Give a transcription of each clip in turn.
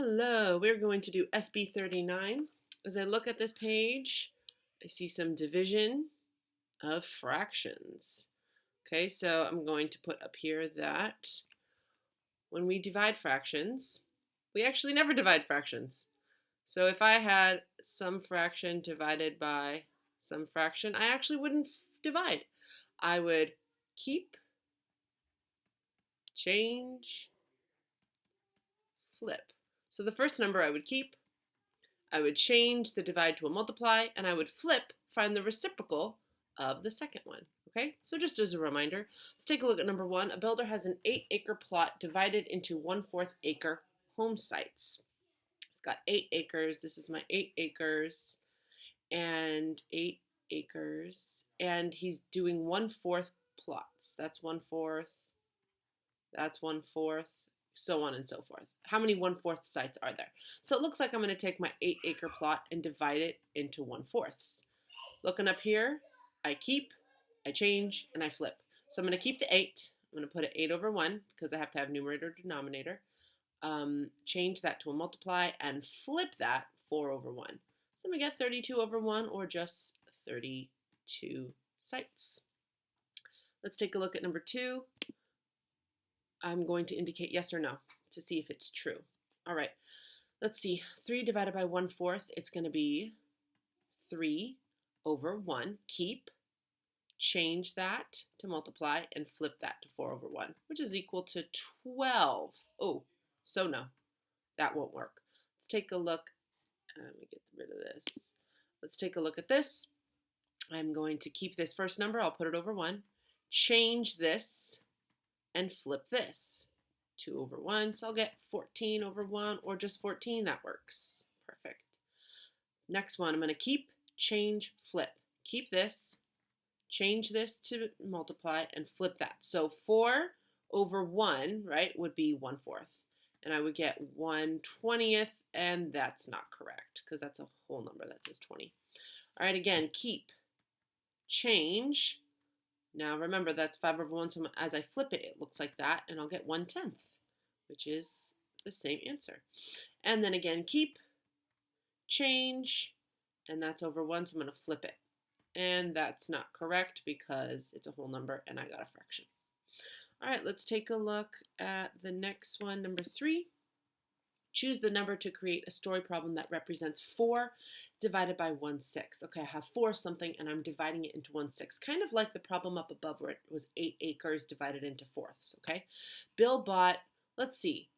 Hello, we're going to do SB39. As I look at this page, I see some division of fractions. Okay, so I'm going to put up here that when we divide fractions, we actually never divide fractions. So if I had some fraction divided by some fraction, I actually wouldn't divide. I would keep, change, flip. So the first number I would keep, I would change the divide to a multiply, and I would flip, find the reciprocal of the second one. Okay, so just as a reminder, let's take a look at number one. A builder has an 8-acre plot divided into 1/4 acre home sites. It's got 8 acres. This is my 8 acres and 8 acres. And he's doing 1/4 plots. That's 1/4. That's 1/4, so on and so forth. How many 1/4 sites are there? So it looks like I'm going to take my 8-acre plot and divide it into 1/4. Looking up here, I keep, I change, and I flip. So I'm going to keep the 8. I'm going to put it 8 over 1 because I have to have numerator denominator. Change that to a multiply and flip that 4 over 1. So I'm going to get 32 over 1 or just 32 sites. Let's take a look at number 2. I'm going to indicate yes or no to see if it's true. All right, let's see. 3 divided by 1/4, it's going to be 3 over 1. Keep, change that to multiply, and flip that to 4 over 1, which is equal to 12. Oh, so no, that won't work. Let's take a look. Let me get rid of this. Let's take a look at this. I'm going to keep this first number. I'll put it over 1. Change this and flip this. 2 over 1, so I'll get 14 over 1 or just 14. That works. Perfect. Next one, I'm going to keep, change, flip. Keep this, change this to multiply, and flip that. So 4 over 1, right, would be 1/4. And I would get 1/20th, and that's not correct because that's a whole number that says 20. All right, again, keep, change. Now remember, that's 5 over 1, so as I flip it, it looks like that, and I'll get 1/10, which is the same answer. And then again, keep, change, and that's over 1, so I'm going to flip it. And that's not correct because it's a whole number, and I got a fraction. All right, let's take a look at the next one, number 3. Choose the number to create a story problem that represents 4 divided by 1/6. Okay, I have 4 something and I'm dividing it into 1/6. Kind of like the problem up above where it was 8 acres divided into fourths, okay? Bill bought, let's see,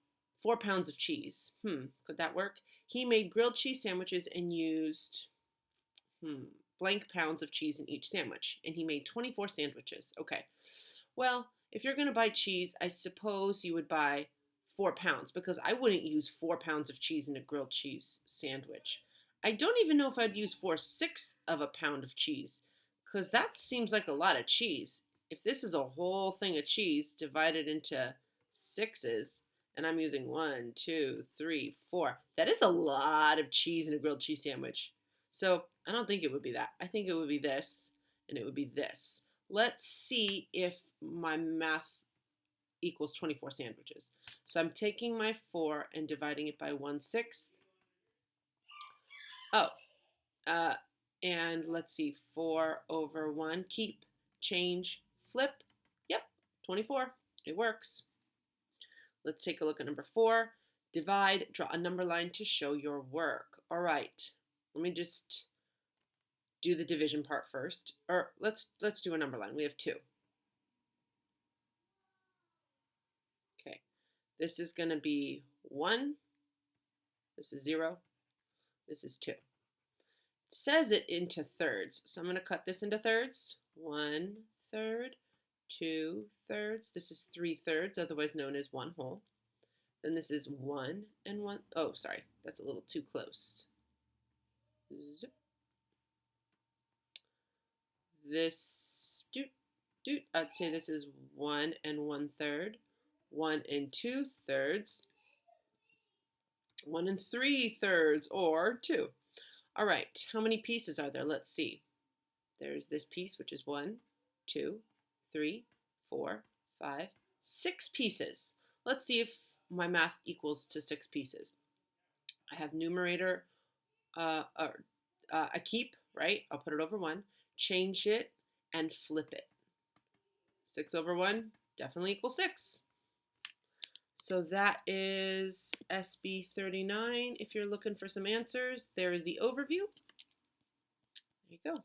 4 pounds of cheese. Could that work? He made grilled cheese sandwiches and used, blank pounds of cheese in each sandwich. And he made 24 sandwiches. Okay, well, if you're going to buy cheese, I suppose you would buy 4 pounds because I wouldn't use 4 pounds of cheese in a grilled cheese sandwich. I don't even know if I'd use 4/6 of a pound of cheese because that seems like a lot of cheese. If this is a whole thing of cheese divided into sixes and I'm using 1, 2, 3, 4, that is a lot of cheese in a grilled cheese sandwich. So I don't think it would be that. I think it would be this and it would be this. Let's see if my math equals 24 sandwiches. So I'm taking my 4 and dividing it by 1/6. Oh, and let's see, 4 over 1, keep, change, flip. Yep, 24, it works. Let's take a look at number 4. Divide, draw a number line to show your work. All right, let me just do the division part first. Or let's do a number line. We have 2. Okay, this is going to be 1. This is 0. This is 2. It says it into thirds, so I'm going to cut this into thirds. 1/3, 2/3. This is 3/3, otherwise known as 1 whole. Then this is 1 and 1. Oh, sorry, that's a little too close. Zip. This, I'd say this is 1 and 1/3, 1 and 2/3, 1 and 3/3, or 2. All right, how many pieces are there? Let's see. There's this piece, which is 1, 2, 3, 4, 5, 6 pieces. Let's see if my math equals to 6 pieces. I have numerator, I keep, right? I'll put it over 1, change it, and flip it. 6 over 1 definitely equals 6. So that is SB39. If you're looking for some answers, there is the overview. There you go.